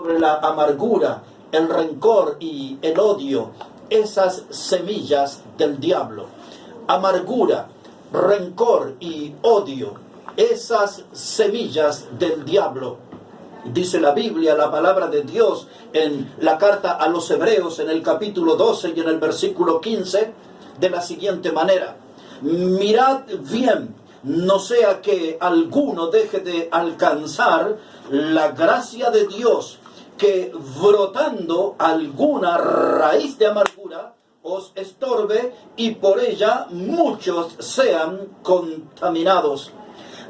sobre la amargura, el rencor y el odio, esas semillas del diablo. Amargura, rencor y odio, esas semillas del diablo. Dice la Biblia, la palabra de Dios, en la carta a los Hebreos, en el capítulo 12 y en el versículo 15, de la siguiente manera: mirad bien, no sea que alguno deje de alcanzar la gracia de Dios, que brotando alguna raíz de amargura os estorbe y por ella muchos sean contaminados.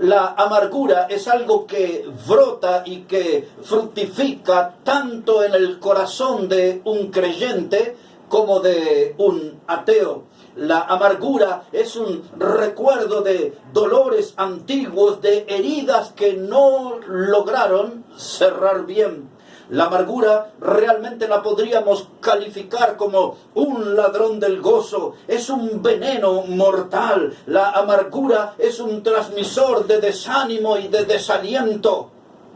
La amargura es algo que brota y que fructifica tanto en el corazón de un creyente como de un ateo. La amargura es un recuerdo de dolores antiguos, de heridas que no lograron cerrar bien. La amargura realmente la podríamos calificar como un ladrón del gozo. Es un veneno mortal. La amargura es un transmisor de desánimo y de desaliento.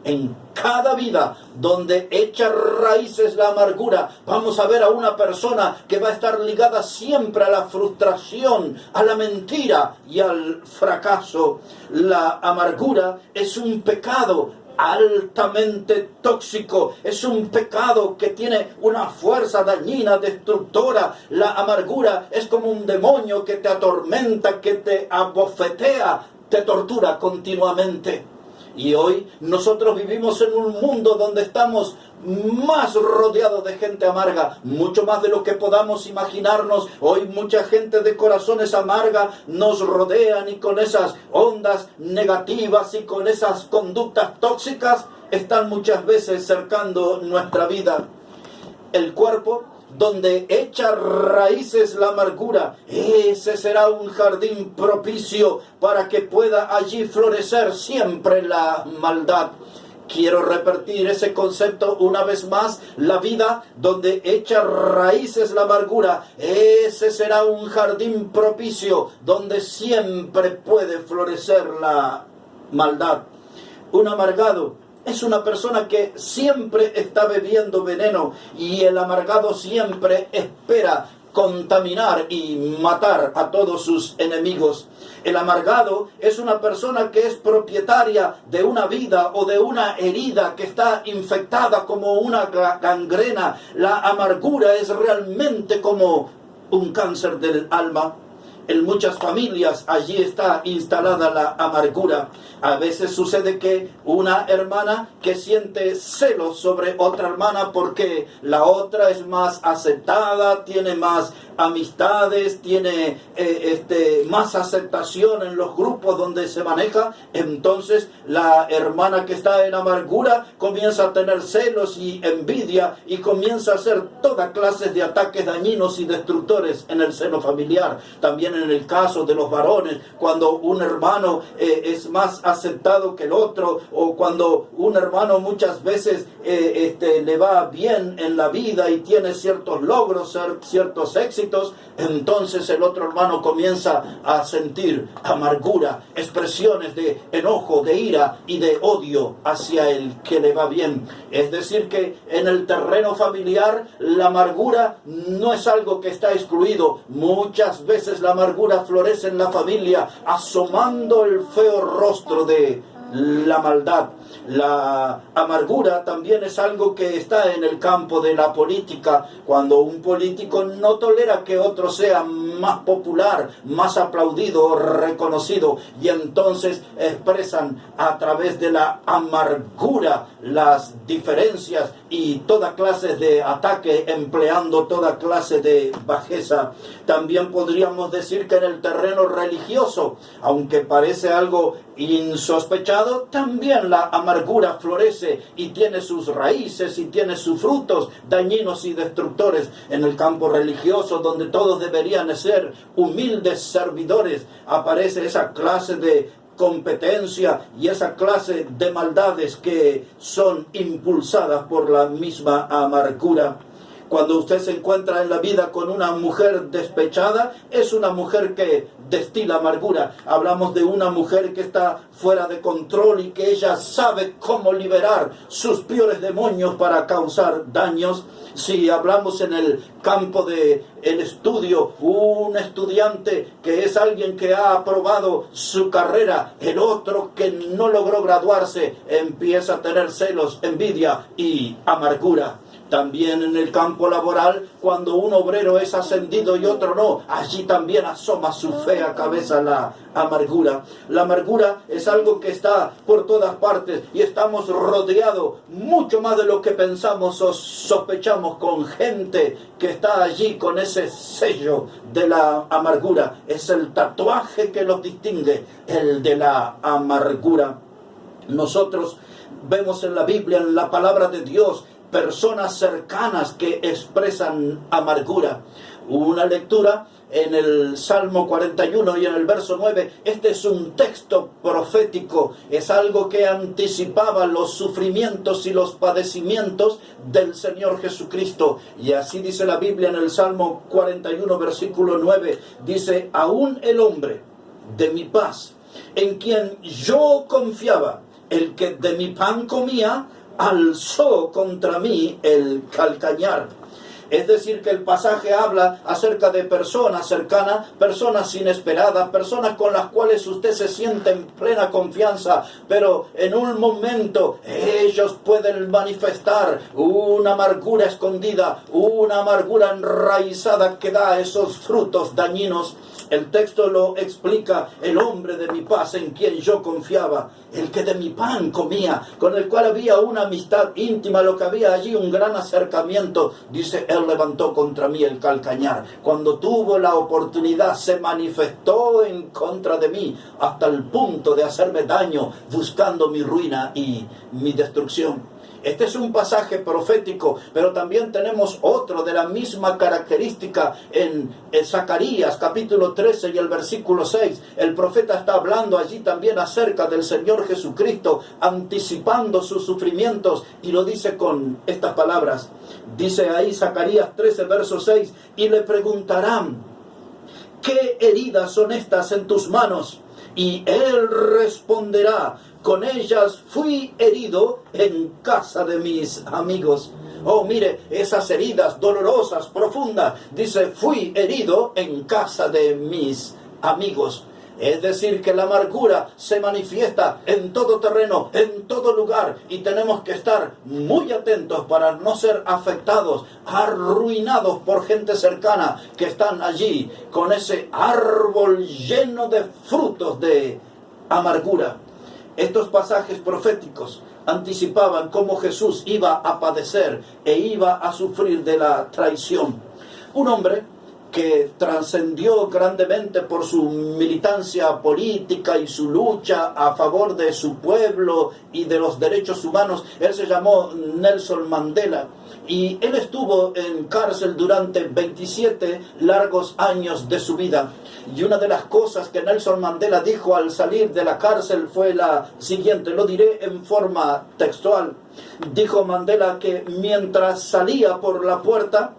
En cada vida donde echa raíces la amargura, vamos a ver a una persona que va a estar ligada siempre a la frustración, a la mentira y al fracaso. La amargura es un pecado altamente tóxico, es un pecado que tiene una fuerza dañina, destructora. La amargura es como un demonio que te atormenta, que te abofetea, te tortura continuamente. Y hoy nosotros vivimos en un mundo donde estamos más rodeados de gente amarga, mucho más de lo que podamos imaginarnos. Hoy mucha gente de corazones amargas nos rodean y con esas ondas negativas y con esas conductas tóxicas están muchas veces cercando nuestra vida. El cuerpo donde echa raíces la amargura, ese será un jardín propicio para que pueda allí florecer siempre la maldad. Quiero repetir ese concepto una vez más: la vida donde echa raíces la amargura, ese será un jardín propicio donde siempre puede florecer la maldad. Un amargado es una persona que siempre está bebiendo veneno, y el amargado siempre espera contaminar y matar a todos sus enemigos. El amargado es una persona que es propietaria de una vida o de una herida que está infectada como una gangrena. La amargura es realmente como un cáncer del alma. En muchas familias allí está instalada la amargura. A veces sucede que una hermana que siente celos sobre otra hermana porque la otra es más aceptada, tiene más amistades, tiene más aceptación en los grupos donde se maneja. Entonces la hermana que está en amargura comienza a tener celos y envidia y comienza a hacer toda clase de ataques dañinos y destructores en el seno familiar. También en el caso de los varones, cuando un hermano es más aceptado que el otro, o cuando un hermano muchas veces le va bien en la vida y tiene ciertos logros, ciertos éxitos, entonces el otro hermano comienza a sentir amargura, expresiones de enojo, de ira y de odio hacia el que le va bien. Es decir, que en el terreno familiar la amargura no es algo que está excluido. Muchas veces la amargura florece en la familia, asomando el feo rostro de la maldad. La amargura también es algo que está en el campo de la política, cuando un político no tolera que otro sea más popular, más aplaudido o reconocido, y entonces expresan a través de la amargura las diferencias y toda clase de ataque, empleando toda clase de bajeza. También podríamos decir que en el terreno religioso, aunque parece algo insospechado, también la amargura florece y tiene sus raíces y tiene sus frutos dañinos y destructores. En el campo religioso, donde todos deberían ser humildes servidores, aparece esa clase de competencia y esa clase de maldades que son impulsadas por la misma amargura. Cuando usted se encuentra en la vida con una mujer despechada, es una mujer que destila amargura. Hablamos de una mujer que está fuera de control y que ella sabe cómo liberar sus peores demonios para causar daños. Si hablamos en el campo del estudio, un estudiante que es alguien que ha aprobado su carrera, el otro que no logró graduarse, empieza a tener celos, envidia y amargura. También en el campo laboral, cuando un obrero es ascendido y otro no, allí también asoma su fea cabeza la amargura. La amargura es algo que está por todas partes y estamos rodeados mucho más de lo que pensamos o sospechamos con gente que está allí con ese sello de la amargura. Es el tatuaje que los distingue, el de la amargura. Nosotros vemos en la Biblia, en la palabra de Dios, personas cercanas que expresan amargura. Una lectura en el Salmo 41 y en el verso 9. Este es un texto profético, es algo que anticipaba los sufrimientos y los padecimientos del Señor Jesucristo. Y así dice la Biblia en el Salmo 41, versículo 9. Dice: aún el hombre de mi paz, en quien yo confiaba, el que de mi pan comía, alzó contra mí el calcañar. Es decir, que el pasaje habla acerca de personas cercanas, personas inesperadas, personas con las cuales usted se siente en plena confianza, pero en un momento ellos pueden manifestar una amargura escondida, una amargura enraizada que da esos frutos dañinos. El texto lo explica: el hombre de mi paz en quien yo confiaba, el que de mi pan comía, con el cual había una amistad íntima, lo que había allí un gran acercamiento. Dice: él levantó contra mí el calcañar. Cuando tuvo la oportunidad se manifestó en contra de mí hasta el punto de hacerme daño, buscando mi ruina y mi destrucción. Este es un pasaje profético, pero también tenemos otro de la misma característica en Zacarías capítulo 13 y el versículo 6. El profeta está hablando allí también acerca del Señor Jesucristo, anticipando sus sufrimientos, y lo dice con estas palabras. Dice ahí Zacarías 13, verso 6: y le preguntarán: ¿qué heridas son estas en tus manos? Y él responderá: con ellas fui herido en casa de mis amigos. Oh, mire, esas heridas dolorosas, profundas. Dice: fui herido en casa de mis amigos. Es decir, que la amargura se manifiesta en todo terreno, en todo lugar, y tenemos que estar muy atentos para no ser afectados, arruinados por gente cercana que están allí con ese árbol lleno de frutos de amargura. Estos pasajes proféticos anticipaban cómo Jesús iba a padecer e iba a sufrir de la traición. Un hombre que trascendió grandemente por su militancia política y su lucha a favor de su pueblo y de los derechos humanos. Él se llamó Nelson Mandela, y él estuvo en cárcel durante 27 largos años de su vida. Y una de las cosas que Nelson Mandela dijo al salir de la cárcel fue la siguiente, lo diré en forma textual. Dijo Mandela que mientras salía por la puerta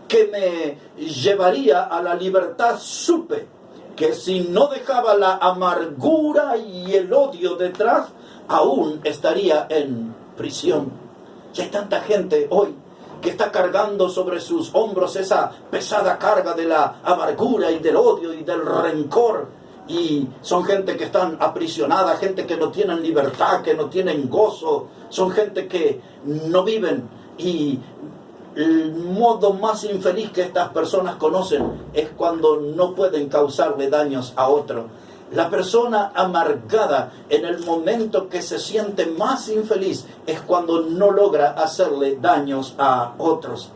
que me llevaría a la libertad, supe que si no dejaba la amargura y el odio detrás, aún estaría en prisión. Y hay tanta gente hoy que está cargando sobre sus hombros esa pesada carga de la amargura y del odio y del rencor. Y son gente que están aprisionada, gente que no tienen libertad, que no tienen gozo. Son gente que no viven. Y el modo más infeliz que estas personas conocen es cuando no pueden causarle daños a otro. La persona amargada, en el momento que se siente más infeliz, es cuando no logra hacerle daños a otros.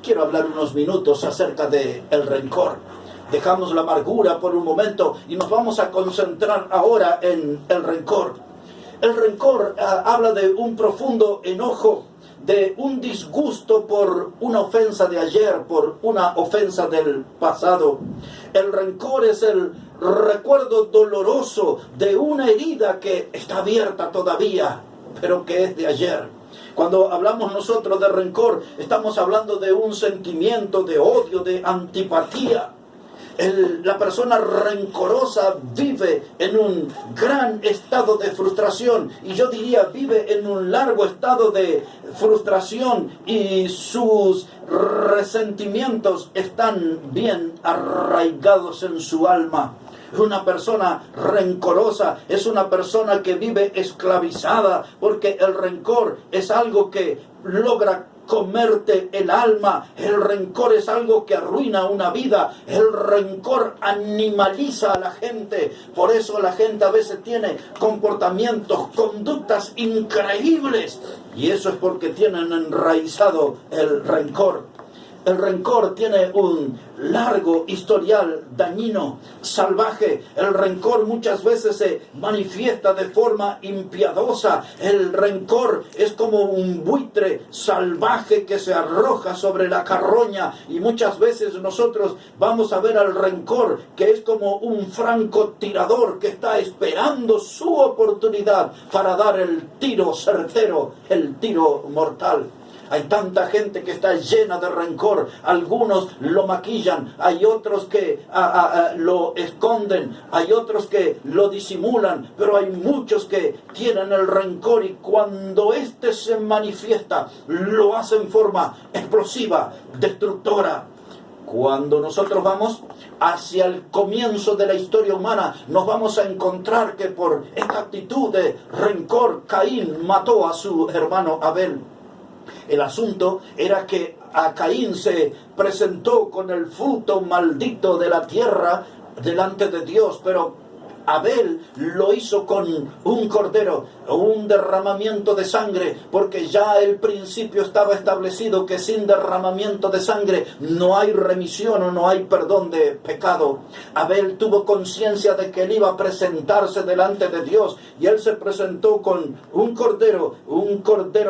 Quiero hablar unos minutos acerca del rencor. Dejamos la amargura por un momento y nos vamos a concentrar ahora en el rencor. El rencor habla de un profundo enojo, de un disgusto por una ofensa de ayer, por una ofensa del pasado. El rencor es el recuerdo doloroso de una herida que está abierta todavía, pero que es de ayer. Cuando hablamos nosotros de rencor, estamos hablando de un sentimiento de odio, de antipatía. La persona rencorosa vive en un gran estado de frustración, y yo diría vive en un largo estado de frustración, y sus resentimientos están bien arraigados en su alma. Una persona rencorosa es una persona que vive esclavizada, porque el rencor es algo que logra comerte el alma. El rencor es algo que arruina una vida. El rencor animaliza a la gente. Por eso la gente a veces tiene comportamientos, conductas increíbles. Y eso es porque tienen enraizado el rencor. El rencor tiene un largo historial dañino, salvaje. El rencor muchas veces se manifiesta de forma impiadosa. El rencor es como un buitre salvaje que se arroja sobre la carroña. Y muchas veces nosotros vamos a ver al rencor que es como un francotirador que está esperando su oportunidad para dar el tiro certero, el tiro mortal. Hay tanta gente que está llena de rencor. Algunos lo maquillan, hay otros que lo esconden, hay otros que lo disimulan, pero hay muchos que tienen el rencor, y cuando éste se manifiesta, lo hace en forma explosiva, destructora. Cuando nosotros vamos hacia el comienzo de la historia humana, nos vamos a encontrar que por esta actitud de rencor, Caín mató a su hermano Abel. El asunto era que a Caín se presentó con el fruto maldito de la tierra delante de Dios, pero Abel lo hizo con un cordero, un derramamiento de sangre, porque ya el principio estaba establecido que sin derramamiento de sangre no hay remisión o no hay perdón de pecado. Abel tuvo conciencia de que él iba a presentarse delante de Dios, y él se presentó con un cordero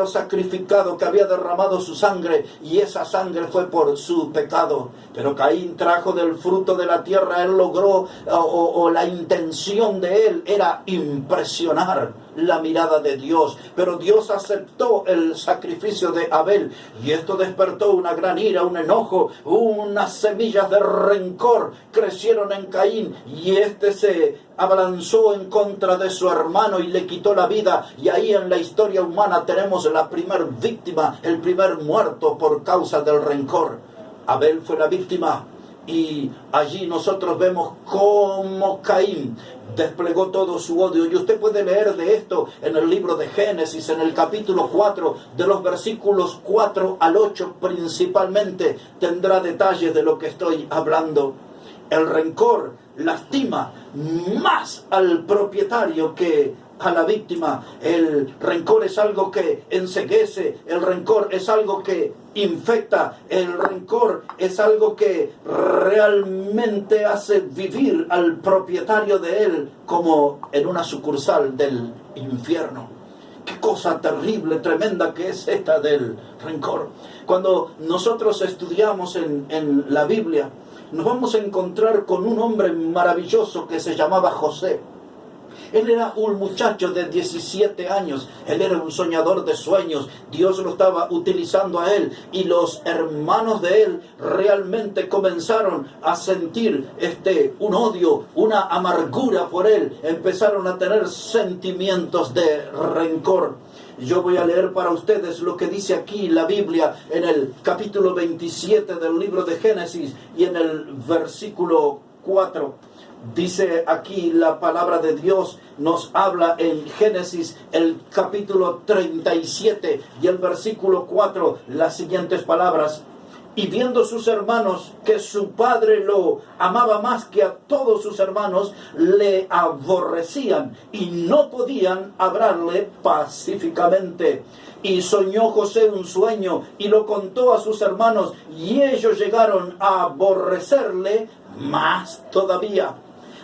sacrificado que había derramado su sangre, y esa sangre fue por su pecado. Pero Caín trajo del fruto de la tierra. Él logró, o la intención de él era impresionar la mirada de Dios, pero Dios aceptó el sacrificio de Abel, y esto despertó una gran ira, un enojo. Unas semillas de rencor crecieron en Caín, y este se abalanzó en contra de su hermano y le quitó la vida. Y ahí en la historia humana tenemos la primer víctima, el primer muerto por causa del rencor. Abel fue la víctima, y allí nosotros vemos cómo Caín desplegó todo su odio. Y usted puede leer de esto en el libro de Génesis, en el capítulo 4, de los versículos 4 al 8 principalmente, tendrá detalles de lo que estoy hablando. El rencor lastima más al propietario que a la víctima. El rencor es algo que enceguece, el rencor es algo que infecta, el rencor es algo que realmente hace vivir al propietario de él como en una sucursal del infierno. Qué cosa terrible, tremenda que es esta del rencor. Cuando nosotros estudiamos en la Biblia, nos vamos a encontrar con un hombre maravilloso que se llamaba José. Él era un muchacho de 17 años, él era un soñador de sueños. Dios lo estaba utilizando a él, y los hermanos de él realmente comenzaron a sentir un odio, una amargura por él. Empezaron a tener sentimientos de rencor. Yo voy a leer para ustedes lo que dice aquí la Biblia en el capítulo 27 del libro de Génesis, y en el versículo 4. Dice aquí la palabra de Dios, nos habla en Génesis el capítulo 37 y el versículo 4 las siguientes palabras: y viendo sus hermanos que su padre lo amaba más que a todos sus hermanos, le aborrecían y no podían hablarle pacíficamente. Y soñó José un sueño y lo contó a sus hermanos, y ellos llegaron a aborrecerle más todavía.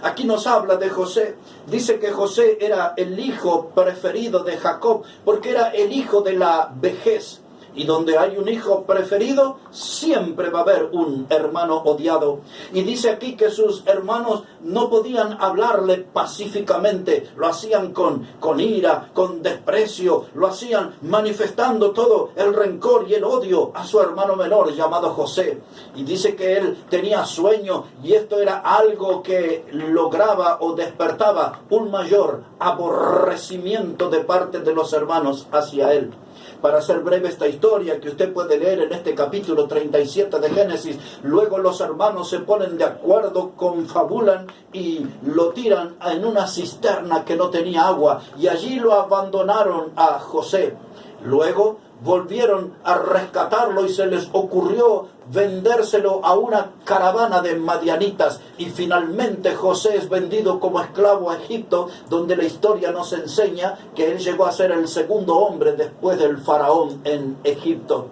Aquí nos habla de José. Dice que José era el hijo preferido de Jacob, porque era el hijo de la vejez. Y donde hay un hijo preferido, siempre va a haber un hermano odiado. Y dice aquí que sus hermanos no podían hablarle pacíficamente. Lo hacían con ira, con desprecio. Lo hacían manifestando todo el rencor y el odio a su hermano menor llamado José. Y dice que él tenía sueño y esto era algo que lograba o despertaba un mayor aborrecimiento de parte de los hermanos hacia él. Para hacer breve esta historia que usted puede leer en este capítulo 37 de Génesis, luego los hermanos se ponen de acuerdo, confabulan y lo tiran en una cisterna que no tenía agua y allí lo abandonaron a José. Luego volvieron a rescatarlo y se les ocurrió vendérselo a una caravana de madianitas y finalmente José es vendido como esclavo a Egipto, donde la historia nos enseña que él llegó a ser el segundo hombre después del faraón en Egipto.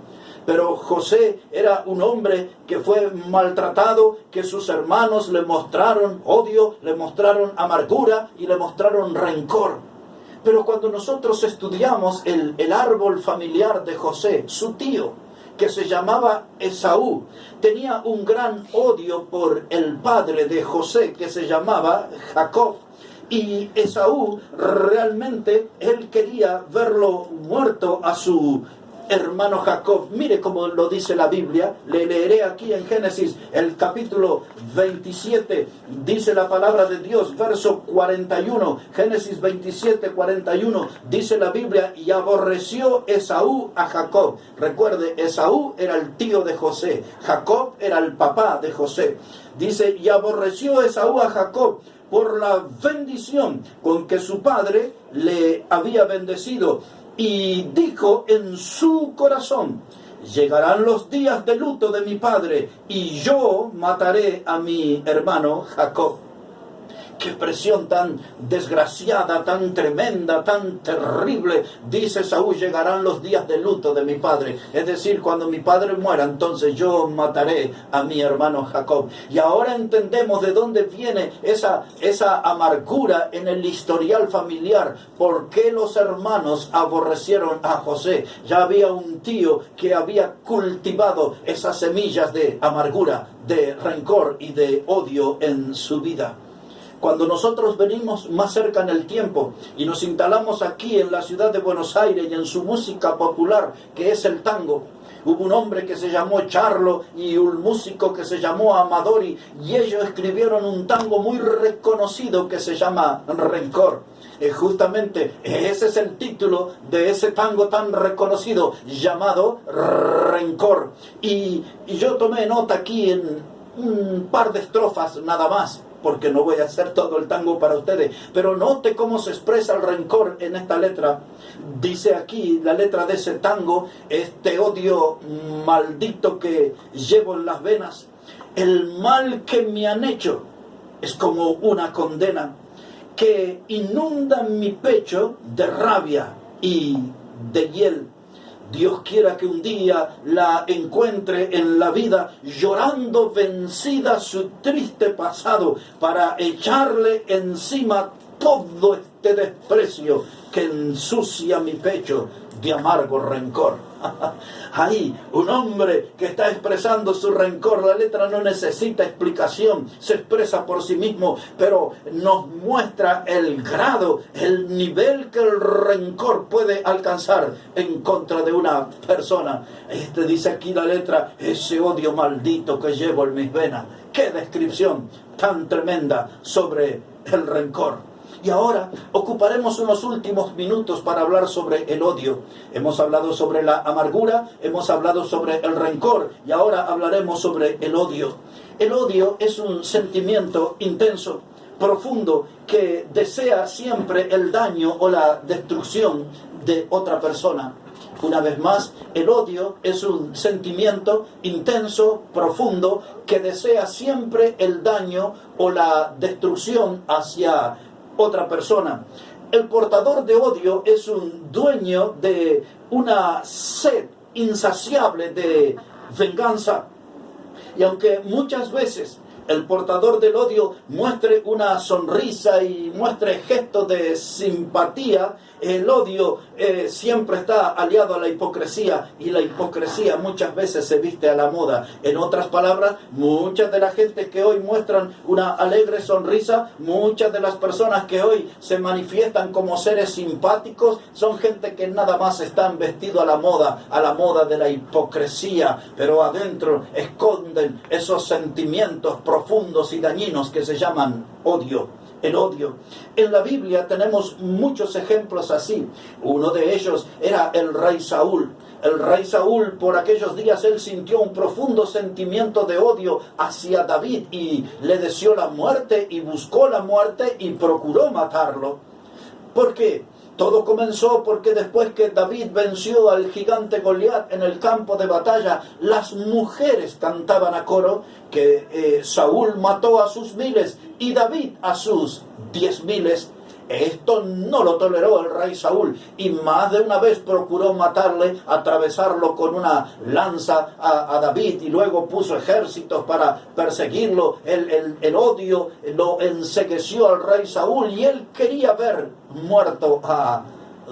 Pero José era un hombre que fue maltratado, que sus hermanos le mostraron odio, le mostraron amargura y le mostraron rencor. Pero cuando nosotros estudiamos el árbol familiar de José, su tío, que se llamaba Esaú, tenía un gran odio por el padre de José, que se llamaba Jacob. Y Esaú realmente, él quería verlo muerto a su hermano Jacob. Mire cómo lo dice la Biblia. Le leeré aquí en Génesis el capítulo 27. Dice la palabra de Dios, verso 41. Génesis 27, 41. Dice la Biblia, y aborreció Esaú a Jacob. Recuerde, Esaú era el tío de José. Jacob era el papá de José. Dice, y aborreció Esaú a Jacob por la bendición con que su padre le había bendecido. Y dijo en su corazón, llegarán los días de luto de mi padre y yo mataré a mi hermano Jacob. Qué expresión tan desgraciada, tan tremenda, tan terrible. Dice Saúl, llegarán los días de luto de mi padre. Es decir, cuando mi padre muera, entonces yo mataré a mi hermano Jacob. Y ahora entendemos de dónde viene esa amargura en el historial familiar. ¿Por qué los hermanos aborrecieron a José? Ya había un tío que había cultivado esas semillas de amargura, de rencor y de odio en su vida. Cuando nosotros venimos más cerca en el tiempo y nos instalamos aquí en la ciudad de Buenos Aires y en su música popular, que es el tango, hubo un hombre que se llamó Charlo y un músico que se llamó Amadori, y ellos escribieron un tango muy reconocido que se llama Rencor. Justamente ese es el título de ese tango tan reconocido llamado Rencor. Y yo tomé nota aquí en un par de estrofas nada más, porque no voy a hacer todo el tango para ustedes, pero note cómo se expresa el rencor en esta letra. Dice aquí la letra de ese tango, este odio maldito que llevo en las venas, el mal que me han hecho es como una condena que inunda mi pecho de rabia y de hiel. Dios quiera que un día la encuentre en la vida llorando vencida su triste pasado para echarle encima todo este desprecio que ensucia mi pecho de amargo rencor. Ahí, un hombre que está expresando su rencor, la letra no necesita explicación, se expresa por sí mismo, pero nos muestra el grado, el nivel que el rencor puede alcanzar en contra de una persona. Dice aquí la letra, ese odio maldito que llevo en mis venas. ¡Qué descripción tan tremenda sobre el rencor! Y ahora ocuparemos unos últimos minutos para hablar sobre el odio. Hemos hablado sobre la amargura, hemos hablado sobre el rencor y ahora hablaremos sobre el odio. El odio es un sentimiento intenso, profundo, que desea siempre el daño o la destrucción de otra persona. Una vez más, el odio es un sentimiento intenso, profundo, que desea siempre el daño o la destrucción hacia otra persona. El portador de odio es un dueño de una sed insaciable de venganza. Y aunque muchas veces el portador del odio muestre una sonrisa y muestre gestos de simpatía, el odio siempre está aliado a la hipocresía, y la hipocresía muchas veces se viste a la moda. En otras palabras, muchas de la gente que hoy muestran una alegre sonrisa, muchas de las personas que hoy se manifiestan como seres simpáticos, son gente que nada más están vestidos a la moda de la hipocresía, pero adentro esconden esos sentimientos profundos y dañinos que se llaman odio. El odio. En la Biblia tenemos muchos ejemplos así. Uno de ellos era el rey Saúl. El rey Saúl, por aquellos días, él sintió un profundo sentimiento de odio hacia David y le deseó la muerte y buscó la muerte y procuró matarlo. ¿Por qué? Todo comenzó porque después que David venció al gigante Goliat en el campo de batalla, las mujeres cantaban a coro que Saúl mató a sus miles y David a sus 10,000. Esto no lo toleró el rey Saúl y más de una vez procuró matarle, atravesarlo con una lanza a David, y luego puso ejércitos para perseguirlo. El odio lo encegueció al rey Saúl y él quería ver muerto a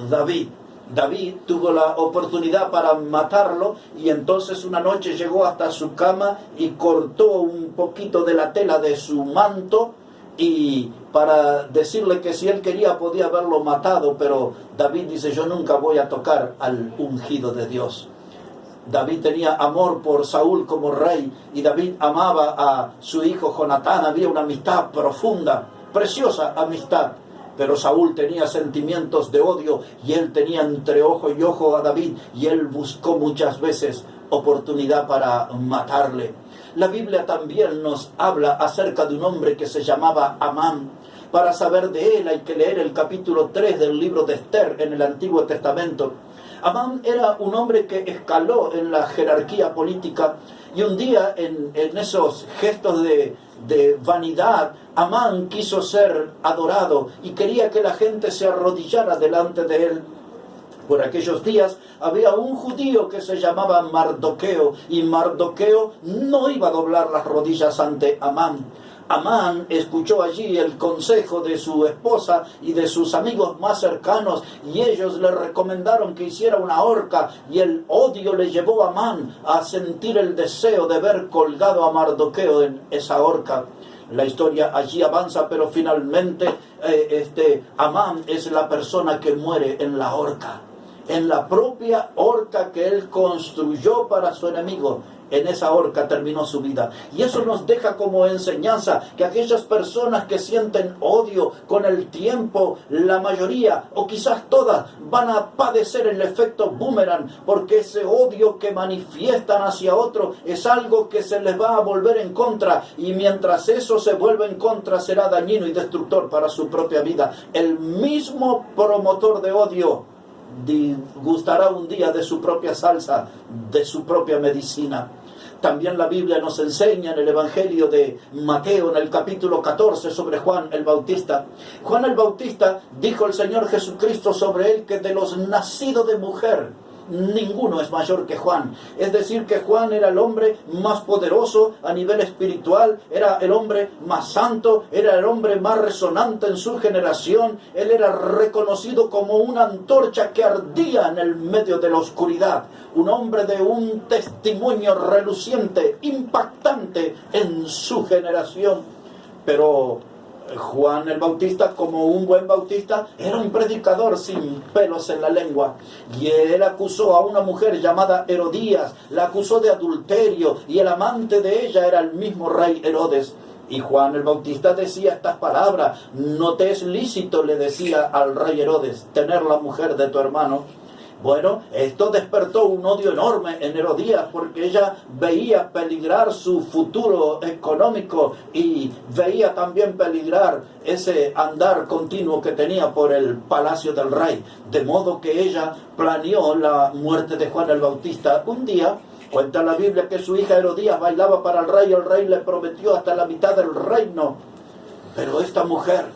David. David tuvo la oportunidad para matarlo y entonces una noche llegó hasta su cama y cortó un poquito de la tela de su manto, y para decirle que si él quería podía haberlo matado, pero David dice: yo nunca voy a tocar al ungido de Dios. David tenía amor por Saúl como rey, y David amaba a su hijo Jonatán. Había una amistad profunda, preciosa amistad, pero Saúl tenía sentimientos de odio y él tenía entre ojo y ojo a David, y él buscó muchas veces oportunidad para matarle. La Biblia también nos habla acerca de un hombre que se llamaba Amán. Para saber de él hay que leer el capítulo 3 del libro de Esther en el Antiguo Testamento. Amán era un hombre que escaló en la jerarquía política, y un día en esos gestos de vanidad, Amán quiso ser adorado y quería que la gente se arrodillara delante de él. Por aquellos días había un judío que se llamaba Mardoqueo, y Mardoqueo no iba a doblar las rodillas ante Amán. Amán escuchó allí el consejo de su esposa y de sus amigos más cercanos, y ellos le recomendaron que hiciera una horca, y el odio le llevó a Amán a sentir el deseo de ver colgado a Mardoqueo en esa horca. La historia allí avanza, pero finalmente Amán es la persona que muere en la horca, en la propia horca que él construyó para su enemigo. En esa horca terminó su vida. Y eso nos deja como enseñanza que aquellas personas que sienten odio, con el tiempo, la mayoría o quizás todas van a padecer el efecto boomerang, porque ese odio que manifiestan hacia otro es algo que se les va a volver en contra, y mientras eso se vuelve en contra será dañino y destructor para su propia vida. El mismo promotor de odio gustará un día de su propia salsa, de su propia medicina. También la Biblia nos enseña en el Evangelio de Mateo, en el capítulo 14, sobre Juan el Bautista. Juan el Bautista, dijo el Señor Jesucristo sobre él, que de los nacidos de mujer, ninguno es mayor que Juan. Es decir, que Juan era el hombre más poderoso a nivel espiritual, era el hombre más santo, era el hombre más resonante en su generación. Él era reconocido como una antorcha que ardía en el medio de la oscuridad, un hombre de un testimonio reluciente, impactante en su generación. Pero Juan el Bautista, como un buen bautista, era un predicador sin pelos en la lengua, y él acusó a una mujer llamada Herodías, la acusó de adulterio, y el amante de ella era el mismo rey Herodes. Y Juan el Bautista decía estas palabras: no te es lícito, le decía al rey Herodes, tener la mujer de tu hermano. Bueno, esto despertó un odio enorme en Herodías, porque ella veía peligrar su futuro económico y veía también peligrar ese andar continuo que tenía por el palacio del rey. De modo que ella planeó la muerte de Juan el Bautista. Un día, cuenta la Biblia que su hija Herodías bailaba para el rey le prometió hasta la mitad del reino. Pero esta mujer,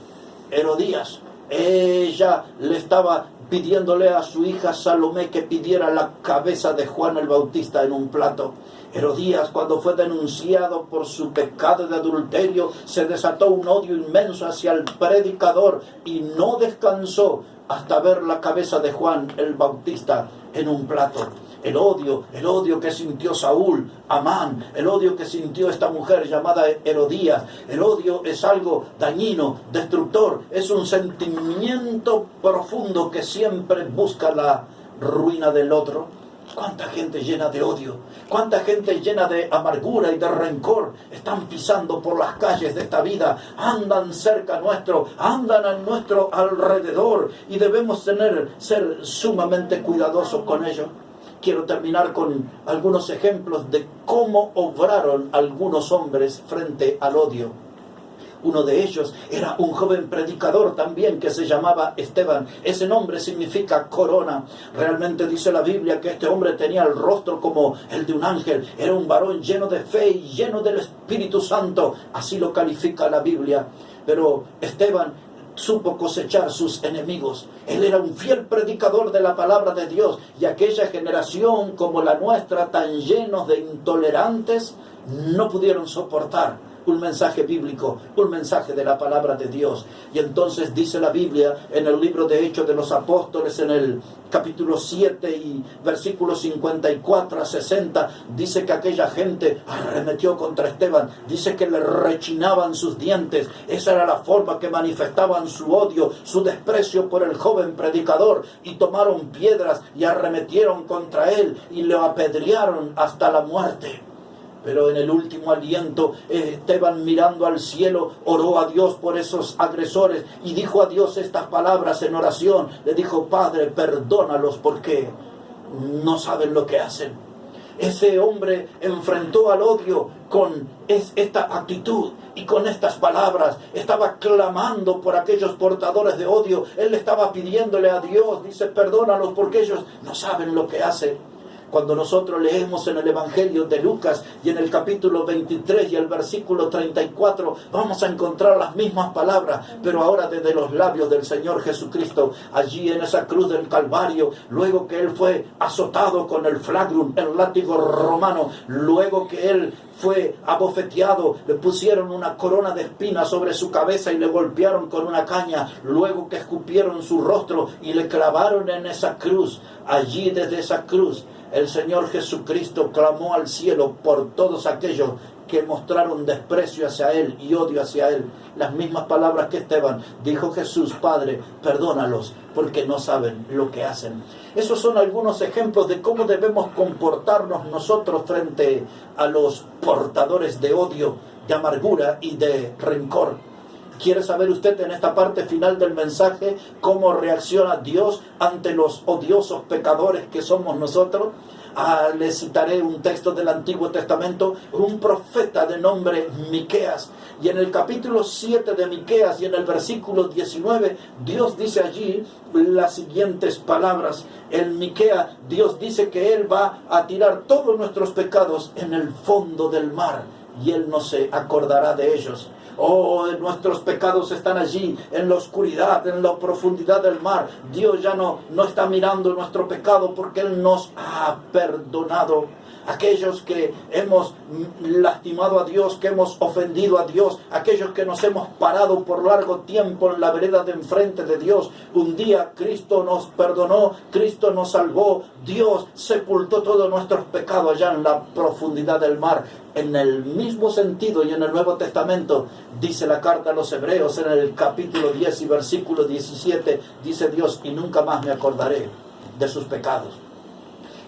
Herodías, ella le estaba pidiéndole a su hija Salomé que pidiera la cabeza de Juan el Bautista en un plato. Herodías, cuando fue denunciado por su pecado de adulterio, se desató un odio inmenso hacia el predicador y no descansó hasta ver la cabeza de Juan el Bautista en un plato. El odio que sintió Saúl, Amán, el odio que sintió esta mujer llamada Herodías. El odio es algo dañino, destructor, es un sentimiento profundo que siempre busca la ruina del otro. ¿Cuánta gente llena de odio? ¿Cuánta gente llena de amargura y de rencor están pisando por las calles de esta vida? Andan cerca nuestro, andan a nuestro alrededor y debemos ser sumamente cuidadosos con ellos. Quiero terminar con algunos ejemplos de cómo obraron algunos hombres frente al odio. Uno de ellos era un joven predicador también que se llamaba Esteban. Ese nombre significa corona. Realmente dice la Biblia que este hombre tenía el rostro como el de un ángel. Era un varón lleno de fe y lleno del Espíritu Santo. Así lo califica la Biblia. Pero Esteban supo cosechar sus enemigos. Él era un fiel predicador de la palabra de Dios. Y aquella generación como la nuestra, tan llenos de intolerantes, no pudieron soportar un mensaje bíblico, un mensaje de la palabra de Dios. Y entonces dice la Biblia en el libro de Hechos de los Apóstoles, en el capítulo 7 y versículos 54 a 60, dice que aquella gente arremetió contra Esteban, dice que le rechinaban sus dientes. Esa era la forma que manifestaban su odio, su desprecio por el joven predicador, y tomaron piedras y arremetieron contra él y lo apedrearon hasta la muerte. Pero en el último aliento, Esteban, mirando al cielo, oró a Dios por esos agresores y dijo a Dios estas palabras en oración. Le dijo: Padre, perdónalos porque no saben lo que hacen. Ese hombre enfrentó al odio con esta actitud y con estas palabras. Estaba clamando por aquellos portadores de odio. Él estaba pidiéndole a Dios, dice: perdónalos porque ellos no saben lo que hacen. Cuando nosotros leemos en el Evangelio de Lucas y en el capítulo 23 y el versículo 34, vamos a encontrar las mismas palabras, pero ahora desde los labios del Señor Jesucristo, allí en esa cruz del Calvario, luego que Él fue azotado con el flagrum, el látigo romano, luego que Él fue abofeteado, le pusieron una corona de espinas sobre su cabeza y le golpearon con una caña, luego que escupieron su rostro y le clavaron en esa cruz. Allí desde esa cruz el Señor Jesucristo clamó al cielo por todos aquellos que mostraron desprecio hacia Él y odio hacia Él. Las mismas palabras que Esteban, dijo Jesús: Padre, perdónalos porque no saben lo que hacen. Esos son algunos ejemplos de cómo debemos comportarnos nosotros frente a los portadores de odio, de amargura y de rencor. ¿Quiere saber usted en esta parte final del mensaje cómo reacciona Dios ante los odiosos pecadores que somos nosotros? Le citaré un texto del Antiguo Testamento, un profeta de nombre Miqueas. Y en el capítulo 7 de Miqueas y en el versículo 19, Dios dice allí las siguientes palabras. En Miqueas, Dios dice que Él va a tirar todos nuestros pecados en el fondo del mar y Él no se acordará de ellos. Oh, nuestros pecados están allí, en la oscuridad, en la profundidad del mar. Dios ya no está mirando nuestro pecado porque Él nos ha perdonado. Aquellos que hemos lastimado a Dios, que hemos ofendido a Dios, aquellos que nos hemos parado por largo tiempo en la vereda de enfrente de Dios, un día Cristo nos perdonó, Cristo nos salvó, Dios sepultó todos nuestros pecados allá en la profundidad del mar. En el mismo sentido y en el Nuevo Testamento, dice la carta a los Hebreos en el capítulo 10 y versículo 17, dice Dios: y nunca más me acordaré de sus pecados.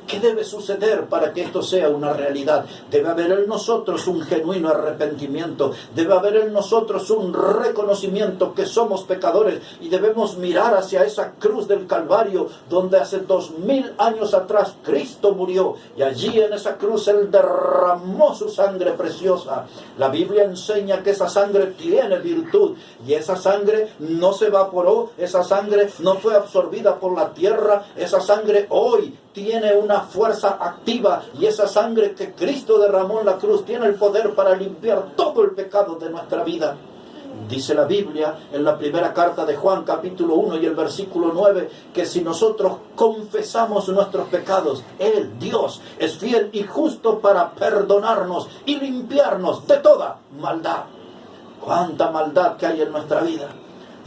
¿Qué debe suceder para que esto sea una realidad? Debe haber en nosotros un genuino arrepentimiento. Debe haber en nosotros un reconocimiento que somos pecadores y debemos mirar hacia esa cruz del Calvario donde hace 2000 años atrás Cristo murió y allí en esa cruz Él derramó su sangre preciosa. La Biblia enseña que esa sangre tiene virtud y esa sangre no se evaporó, esa sangre no fue absorbida por la tierra, esa sangre hoy tiene una fuerza activa y esa sangre que Cristo derramó en la cruz tiene el poder para limpiar todo el pecado de nuestra vida. Dice la Biblia en la primera carta de Juan, capítulo 1 y el versículo 9, que si nosotros confesamos nuestros pecados, Él, Dios, es fiel y justo para perdonarnos y limpiarnos de toda maldad. ¡Cuánta maldad que hay en nuestra vida!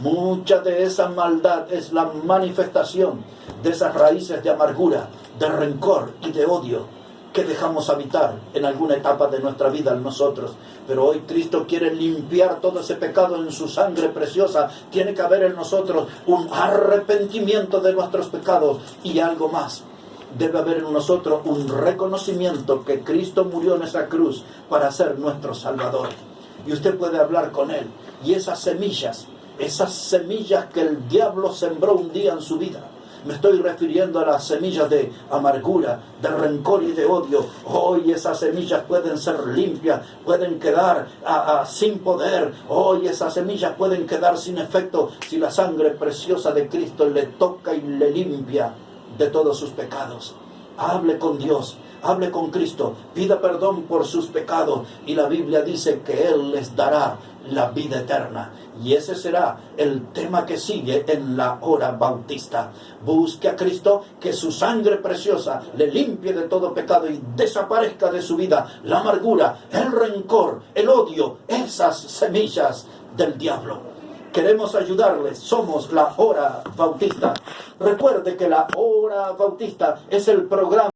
Mucha de esa maldad es la manifestación de esas raíces de amargura, de rencor y de odio que dejamos habitar en alguna etapa de nuestra vida en nosotros. Pero hoy Cristo quiere limpiar todo ese pecado en su sangre preciosa. Tiene que haber en nosotros un arrepentimiento de nuestros pecados y algo más. Debe haber en nosotros un reconocimiento que Cristo murió en esa cruz para ser nuestro Salvador. Y usted puede hablar con Él. Y esas semillas que el diablo sembró un día en su vida, me estoy refiriendo a las semillas de amargura, de rencor y de odio. Hoy esas semillas pueden ser limpias, pueden quedar sin poder. Hoy esas semillas pueden quedar sin efecto si la sangre preciosa de Cristo le toca y le limpia de todos sus pecados. Hable con Dios, hable con Cristo, pida perdón por sus pecados y la Biblia dice que Él les dará la vida eterna. Y ese será el tema que sigue en la hora bautista. Busque a Cristo, que su sangre preciosa le limpie de todo pecado y desaparezca de su vida la amargura, el rencor, el odio, esas semillas del diablo. Queremos ayudarles, somos la hora bautista. Recuerde que la hora bautista es el programa